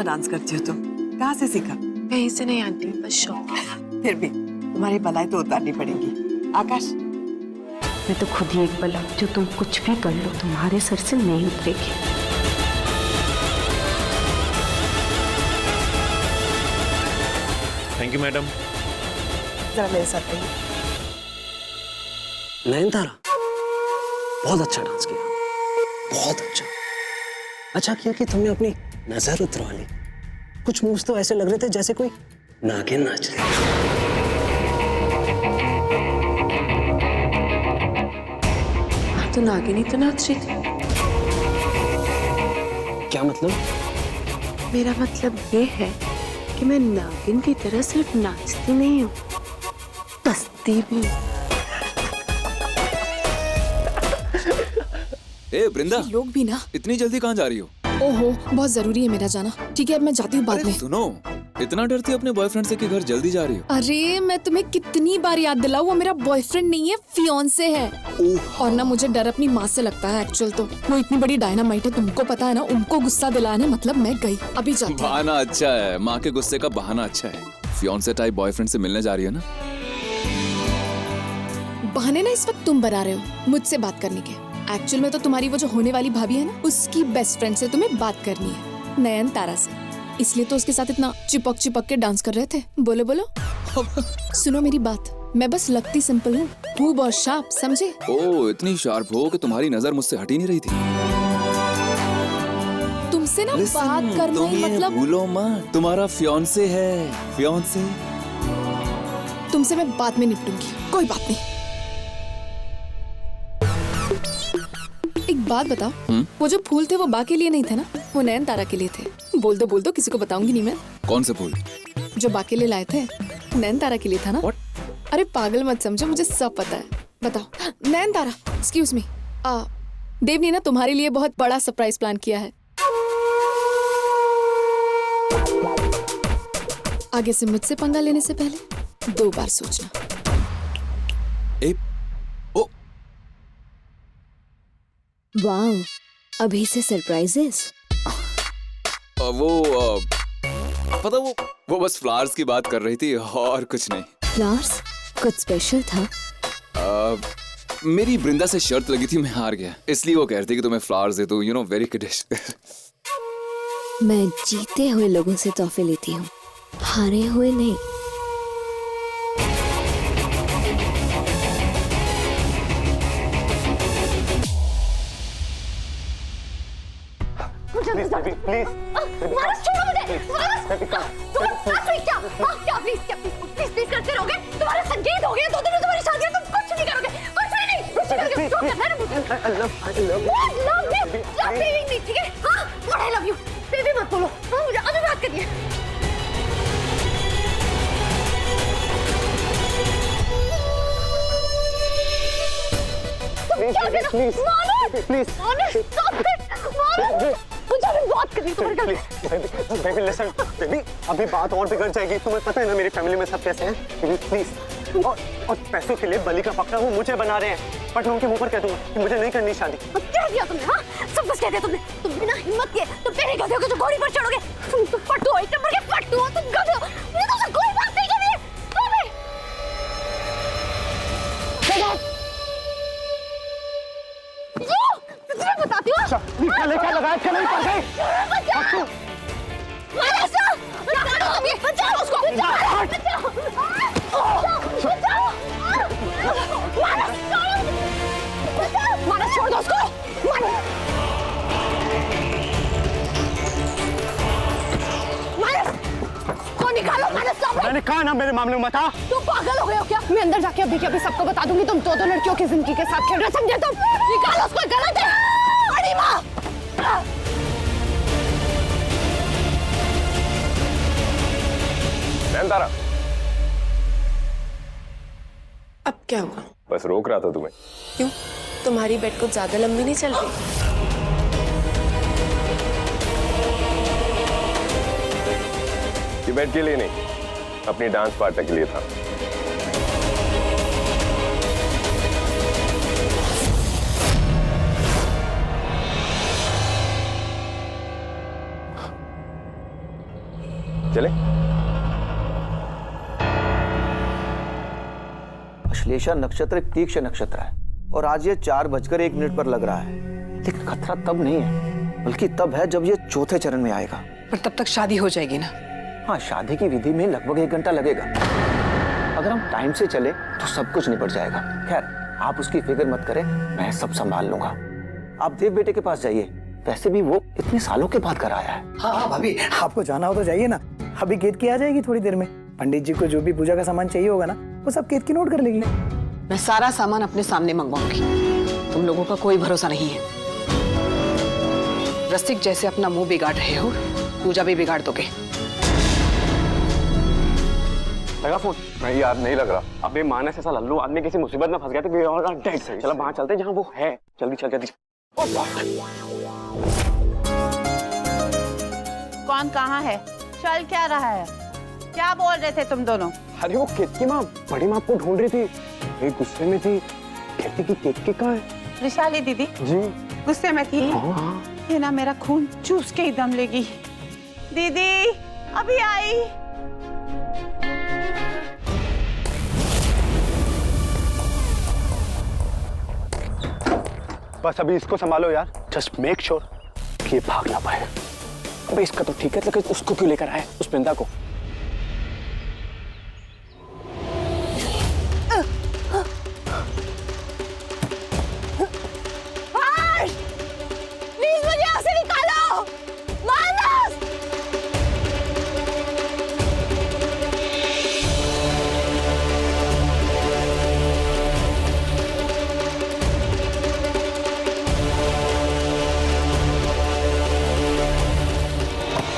अच्छा डांस करती हो तुम। कहाँ से सीखा? कहीं से नहीं आंटी, बस शौक है। फिर भी तुम्हारी भलाई तो उतारनी पड़ेगी। आकाश, मैं तो खुद ही एक बला, जो तुम कुछ भी कर लो तुम्हारे सर से नहीं उतरेगी। Thank you madam. जरा मेरे साथ रहिए। नयनतारा, बहुत अच्छा डांस किया, बहुत अच्छा। अच्छा किया कि तुमने अपनी नजर उतरवा ली। कुछ मूव्स तो ऐसे लग रहे थे जैसे कोई नागिन नाच रही। तो नागिनी तो नाच रही थी। क्या मतलब? मेरा मतलब ये है कि मैं नागिन की तरह सिर्फ नाचती नहीं हूँ, बसती भी। ए वृंदा, लोग भी ना। इतनी जल्दी कहाँ जा रही हो? ओहो, बहुत जरूरी है मेरा जाना। ठीक है, अब मैं जाती हूँ बाद अरे में। सुनो, इतना डरती हो अपने बॉयफ्रेंड से कि घर जल्दी जा रही हो? अरे मैं तुम्हें कितनी बार याद दिलाऊं, वो मेरा बॉयफ्रेंड नहीं है, फियांसे है। और ना मुझे डर अपनी माँ से लगता है एक्चुअल तो। वो इतनी बड़ी डायनामाइट है, तुमको पता है ना। उनको गुस्सा दिलाने मतलब मैं गई, अभी जाती हूँ। बहाना अच्छा है, माँ के गुस्से का बहाना अच्छा है। फियांसे टाइप बॉयफ्रेंड से मिलने जा रही हो ना? बहाने ना इस वक्त तुम बना रहे हो मुझसे बात करने के। एक्चुअल में तो तुम्हारी वो जो होने वाली भाभी है ना, उसकी बेस्ट फ्रेंड से तुम्हें बात करनी है, नयनतारा से। इसलिए तो उसके साथ इतना चिपक चिपक के डांस कर रहे थे। बोलो बोलो। सुनो मेरी बात, मैं बस लगती सिंपल हूँ बहुत शार्प, समझे? ओ, इतनी शार्प हो कि तुम्हारी नजर मुझसे हट ही नहीं रही थी। तुमसे ना बात करना तुम ही ये मतलब। भूलो मत, तुम्हारा फियांसे है, फियांसे। तुमसे मैं बाद में निपटूंगी, कोई बात नहीं। एक बात बताओ, वो जो फूल थे वो बा के लिए नहीं थे ना, वो नयनतारा के लिए थे। बोल दो, किसी को बताऊंगी नहीं मैं। कौन से फूल? जो बा के लिए लाए थे, नयनतारा के लिए था ना। What? अरे पागल मत समझो, मुझे सब पता है। बताओ नयनतारा, एक्सक्यूज मी, देव ने ना तुम्हारे लिए बहुत बड़ा सरप्राइज प्लान किया है। आगे से मुझसे पंगा लेने से पहले 2 बार सोचना। ओ, वाओ, अभी से सरप्राइजेस। पता वो बस फ्लावर्स की बात कर रही थी और कुछ नहीं। फ्लावर्स? कुछ स्पेशल था? मेरी वृंदा से शर्त लगी थी, मैं हार गया, इसलिए वो कह रही थी कि तुम्हें फ्लावर्स दे दूं, यू नो, वेरी किडिश। मैं जीते हुए लोगों से तोहफे लेती हूँ, हारे हुए नहीं। प्लीज मानस छोड़ो मुझे। प्लीज प्लीज करते रहोगे। तुम्हारा संगीत हो गया, 2 दिन में तुम्हारी शादी है, तुम कुछ नहीं करोगे, कुछ भी नहीं। लव नहीं, ठीक है? हाँ, what I love you baby मत बोलो। हाँ, मुझे अभी बात करनी है। प्लीज मुझे अभी बात करनी तुम्हारे बेबी लिसन, बेबी अभी बात और बिगड़ जाएगी। तुम्हें पता है ना मेरी फैमिली में सब कैसे हैं। Baby please. और पैसों के लिए बलि का पकड़ा वो मुझे बना रहे हैं, बट मैं उनके मुंह पर कह दूंगा कि मुझे नहीं करनी शादी। अब क्या किया तुमने? हाँ, सब कुछ कह दिया तुमने। तुम बिना हिम्मत के तुम पहले गधे हो के जो घोड़ी पर चढ़ोगे। तुम तो फट्टू हो, 1 नंबर के फट्टू हो, तुम गधे हो। ये तुमसे कोई बात नहीं करनी है। तुझे बताती हूँ। निकल क्या लगाया, चलो निकल गए। बचाओ उसको। मानस छोड़ दो उसको। तो निकालो मानस। मैंने कहा ना मेरे मामले में मत आ। तुम पागल हो गए हो क्या? मैं अंदर जाके अभी के अभी सबको बता दूंगी तुम 2 लड़कियों की जिंदगी के साथ खेल रहे, समझे तुम? निकालो उसको, गलत है। बड़ी माँ। नयनतारा, अब क्या हुआ? बस रोक रहा था तुम्हें। क्यों? तुम्हारी बेड कुछ ज्यादा लंबी नहीं चल रही? ये बेड के लिए नहीं, अपनी डांस पार्टनर के लिए था। चले? अश्लेषा नक्षत्र एक तीक्ष्ण नक्षत्र है और आज ये 4:01 पर लग रहा है, लेकिन खतरा तब नहीं है, बल्कि तब है जब ये चौथे चरण में आएगा। पर तब तक शादी हो जाएगी ना? हाँ, शादी की विधि में लगभग 1 घंटा लगेगा। अगर हम टाइम से चले तो सब कुछ निपट जाएगा। खैर, आप उसकी फिक्र मत करें, मैं सब संभाल लूंगा। आप देव बेटे के पास जाइए, वैसे भी वो इतने सालों के बाद कर आया है। हाँ भाभी, आपको जाना हो तो जाइए ना, अभी केत की आ जाएगी थोड़ी देर में। पंडित जी को जो भी पूजा का सामान चाहिए होगा ना, वो सब केत की नोट कर लेगी। मैं सारा सामान अपने सामने मंगवाऊंगी, तुम लोगों का कोई भरोसा नहीं है। रसिक जैसे अपना मुंह बिगाड़ रहे हो, पूजा भी बिगाड़ दोगे। लगा फोन? नहीं यार, नहीं लग रहा। अबे मानस ऐसा लल्लू आदमी किसी मुसीबत में फंस गया तो डेड सही। चलो वहां चलते जहां वो है, जल्दी चल जल्दी। कौन कहाँ है? चल क्या रहा है? क्या बोल रहे थे तुम दोनों? अरे वो केत की माँ, बड़ी माँ आपको ढूंढ रही थी, एक गुस्से में थी, कहती कि केत की कहाँ है? विशाली दीदी जी गुस्से में थी। हाँ। ये ना मेरा खून चूस के ही दम लेगी। दीदी अभी आई। बस अभी इसको संभालो यार, जस्ट मेक श्योर कि ये भाग ना पाए। अबे इसका तो ठीक है, लेकिन उसको क्यों लेकर आए, उस वृंदा को? प्लीज मुझे यहाँ से निकालो। मानस!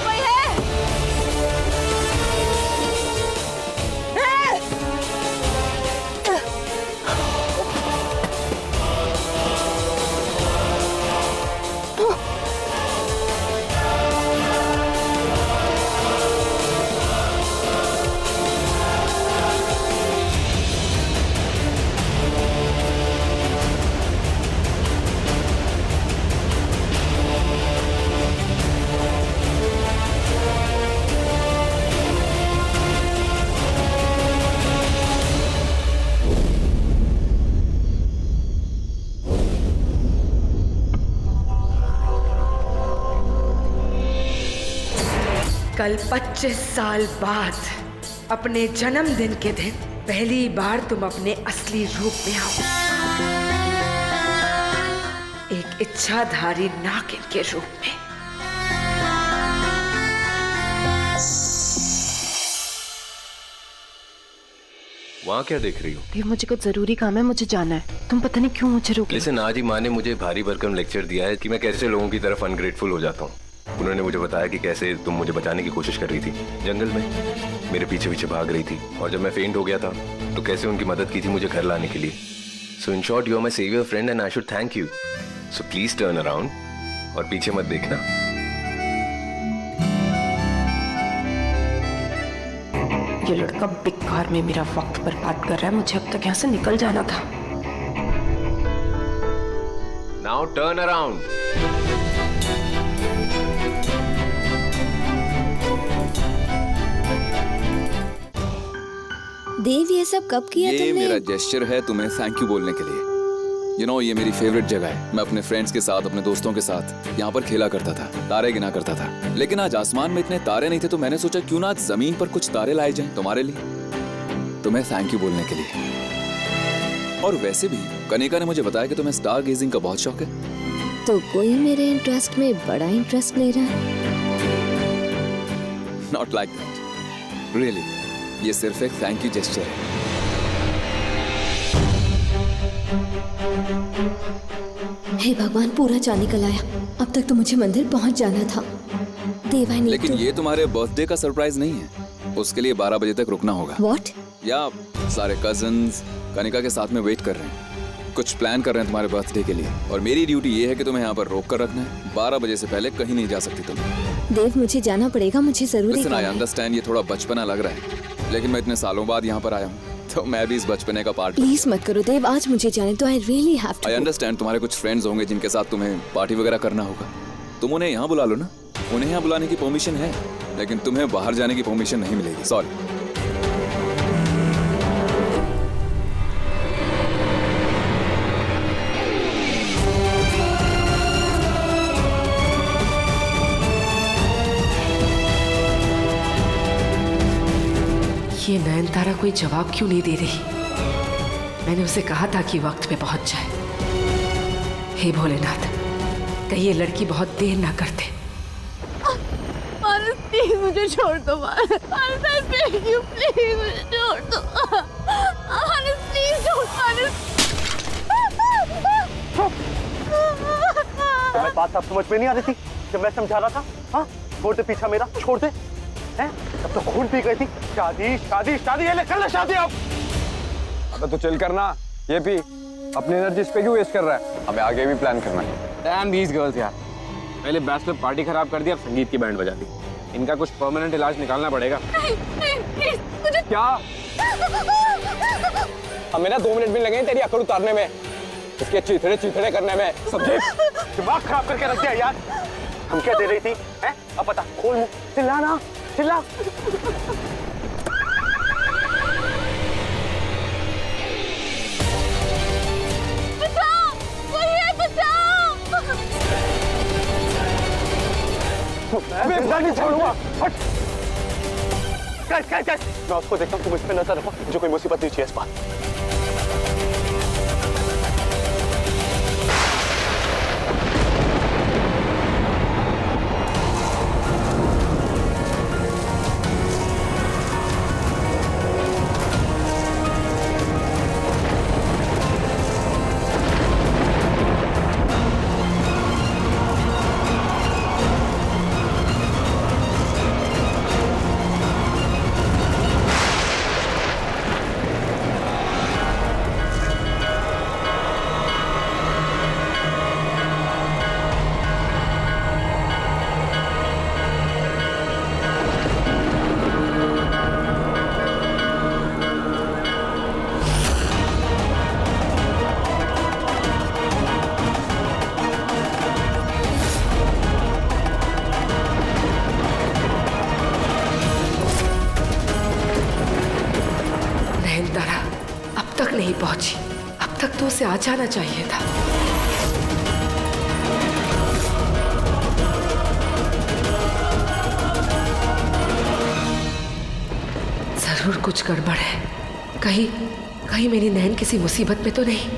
कोई है? कल 25 साल बाद अपने जन्मदिन के दिन पहली बार तुम अपने असली रूप में आओ, एक इच्छाधारी नागिन के रूप में। वहाँ क्या देख रही हो? देव, मुझे कुछ जरूरी काम है, मुझे जाना है। तुम पता नहीं क्यों मुझे रोके। लेकिन आज ही माँ ने मुझे भारी भरकम लेक्चर दिया है कि मैं कैसे लोगों की तरफ अनग्रेटफुल हो जाता हूँ। उन्होंने मुझे बताया कि कैसे तुम मुझे बचाने की कोशिश कर रही थी जंगल में, मेरे पीछे पीछे भाग रही थी, और जब मैं फेंट हो गया था तो कैसे उनकी मदद की थी मुझे घर लाने के लिए। So in short you are my saviour friend and I should thank you. So please turn around और पीछे मत देखना। ये लड़का बेकार में मेरा वक्त बर्बाद कर रहा है, मुझे अब तक यहाँ से निकल जाना था। Now turn around. देव, ये सब कब किया ये तुमने? मेरा जेस्चर है तुम्हें थैंक यू बोलने के लिए। You know, ये मेरी फेवरेट जगह है। मैं अपने फ्रेंड्स के साथ, अपने दोस्तों के साथ यहाँ पर खेला करता था, तारे गिना करता था। लेकिन आज आसमान में इतने तारे नहीं थे, तो मैंने सोचा क्यों ना आज जमीन पर कुछ तारे लाए जाएं तुम्हारे लिए, तुम्हें थैंक यू बोलने के लिए। और वैसे भी कनिका ने मुझे बताया कि तुम्हें स्टार गेजिंग का बहुत शौक है। तो कोई मेरे इंटरेस्ट में बड़ा इंटरेस्ट ले रहा है? Not like that, really. ये सिर्फ एक थैंक यू जेस्चर है। हे भगवान, पूरा चांद निकल आया। अब तक तो मुझे मंदिर पहुंच जाना था। देवा ने लेकिन ये तुम्हारे बर्थडे का सरप्राइज नहीं है, उसके लिए 12 बजे तक रुकना होगा। What? या सारे कजन्स कनिका के साथ में वेट कर रहे हैं, कुछ प्लान कर रहे हैं तुम्हारे बर्थडे के लिए, और मेरी ड्यूटी ये है कि तुम्हें यहाँ पर रोक कर रखना है। 12 बजे से पहले कहीं नहीं जा सकती तुम। देव, मुझे जाना पड़ेगा, मुझे जरूरी Listen, I understand ये थोड़ा बचपना लग रहा है, लेकिन मैं इतने सालों बाद यहाँ पर आया हूँ, तो मैं भी इस बचपने का पार्ट। प्लीज मत करो देव, आज मुझे जाने तो। I really have to. I understand तुम्हारे कुछ फ्रेंड्स होंगे जिनके साथ तुम्हें पार्टी वगैरह करना होगा, तुम उन्हें यहाँ बुला लो ना, उन्हें यहाँ बुलाने की परमिशन है। लेकिन तुम्हें बाहर जाने की परमिशन नहीं मिलेगी। सॉरी। ये नयनतारा कोई जवाब क्यों नहीं दे रही? मैंने उसे कहा था कि वक्त पे पहुंच जाए। हे भोलेनाथ, कहीं ये लड़की बहुत देर ना करते। मानस प्लीज मुझे छोड़ दो। मानस आई बेग यू प्लीज मुझे छोड़ दो। मानस प्लीज डोंट। मानस तुम्हें बात साफ समझ में नहीं आ रही थी जब मैं समझा रहा था? हाँ, छोड़ दे पीछा मेरा, छोड़ दे। हैं? तब तो खून पी गई थी। शादी शादी शादी, ये ले कर ले शादी अब। अबे तो चिल करना, ये पी। अपनी एनर्जी इस पे क्यों वेस्ट कर रहा है? हमें आगे भी प्लान करना है। डैम दीस गर्ल्स यार, पहले बैचलर पार्टी खराब कर दी, अब संगीत की बैंड बजा दी। इनका कुछ परमानेंट इलाज निकालना पड़ेगा। नहीं, मुझे क्या? हमें ना 2 मिनट भी लगे तेरी अकड़ उतारने में, इसके चीथड़े चीथड़े करने में। समझे? दिमाग खराब करके रख दिया यार। हम क्या दे रही थी? हैं? अब पता, खोल मुंह, चिल्ला ना, चिल्ला। बचाओ, कोई है, बचाओ। मैं जिंदा नहीं छोड़ूंगा। हट। मैं उसको देखता हूँ, तुम इस पे नजर रखो, मुझे कोई मुसीबत नहीं चाहिए इस बात। नहीं पहुंची, अब तक तो उसे आ जाना चाहिए था। जरूर कुछ गड़बड़ है। कहीं मेरी नैन किसी मुसीबत में तो नहीं।